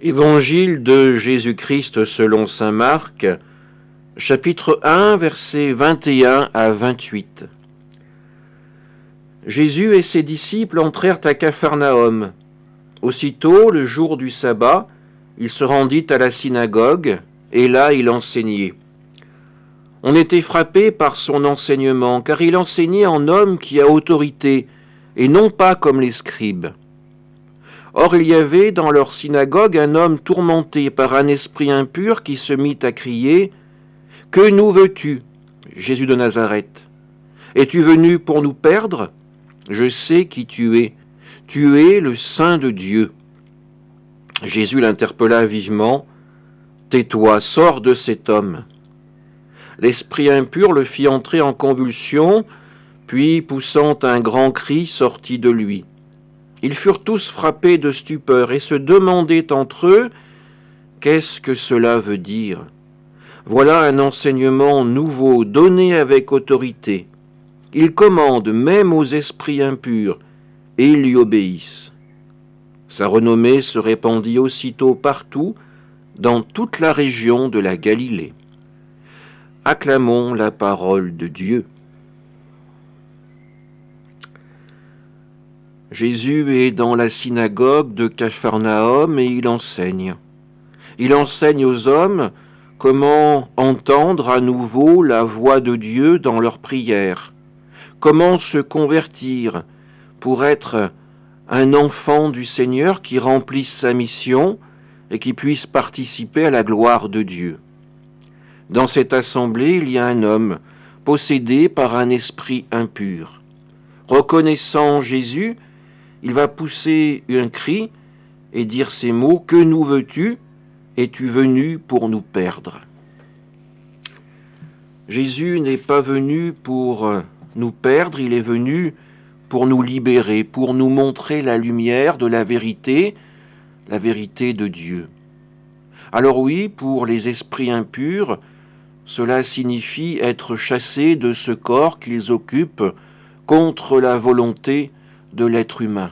Évangile de Jésus-Christ selon saint Marc, chapitre 1, versets 21 à 28. Jésus et ses disciples entrèrent à Capharnaüm. Aussitôt, le jour du sabbat, il se rendit à la synagogue, et là il enseignait. On était frappé par son enseignement, car il enseignait en homme qui a autorité, et non pas comme les scribes. Or il y avait dans leur synagogue un homme tourmenté par un esprit impur qui se mit à crier « Que nous veux-tu, Jésus de Nazareth? Es-tu venu pour nous perdre? Je sais qui tu es le Saint de Dieu. » Jésus l'interpella vivement « Tais-toi, sors de cet homme. » L'esprit impur le fit entrer en convulsion, puis, poussant un grand cri, sortit de lui. Ils furent tous frappés de stupeur et se demandaient entre eux « Qu'est-ce que cela veut dire ?» Voilà un enseignement nouveau, donné avec autorité. Il commande même aux esprits impurs, et ils lui obéissent. Sa renommée se répandit aussitôt partout, dans toute la région de la Galilée. Acclamons la parole de Dieu. Jésus est dans la synagogue de Capharnaüm et il enseigne. Il enseigne aux hommes comment entendre à nouveau la voix de Dieu dans leurs prières, comment se convertir pour être un enfant du Seigneur qui remplisse sa mission et qui puisse participer à la gloire de Dieu. Dans cette assemblée, il y a un homme possédé par un esprit impur. Reconnaissant Jésus, il va pousser un cri et dire ces mots « Que nous veux-tu? Es-tu venu pour nous perdre ?» Jésus n'est pas venu pour nous perdre, il est venu pour nous libérer, pour nous montrer la lumière de la vérité de Dieu. Alors oui, pour les esprits impurs, cela signifie être chassés de ce corps qu'ils occupent contre la volonté de l'être humain.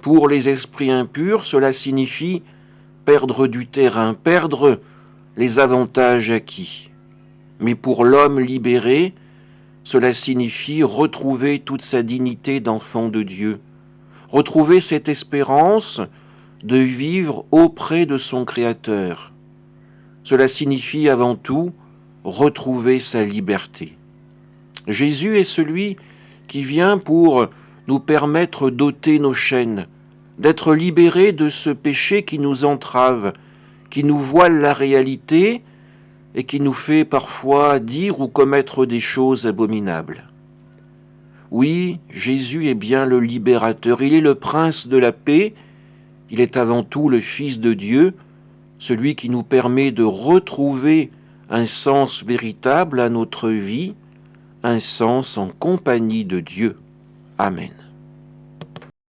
Pour les esprits impurs, cela signifie perdre du terrain, perdre les avantages acquis. Mais pour l'homme libéré, cela signifie retrouver toute sa dignité d'enfant de Dieu, retrouver cette espérance de vivre auprès de son Créateur. Cela signifie avant tout retrouver sa liberté. Jésus est celui qui vient pour nous permettre d'ôter nos chaînes, d'être libérés de ce péché qui nous entrave, qui nous voile la réalité et qui nous fait parfois dire ou commettre des choses abominables. Oui, Jésus est bien le libérateur, il est le prince de la paix, il est avant tout le Fils de Dieu, celui qui nous permet de retrouver un sens véritable à notre vie, un sens en compagnie de Dieu. Amen.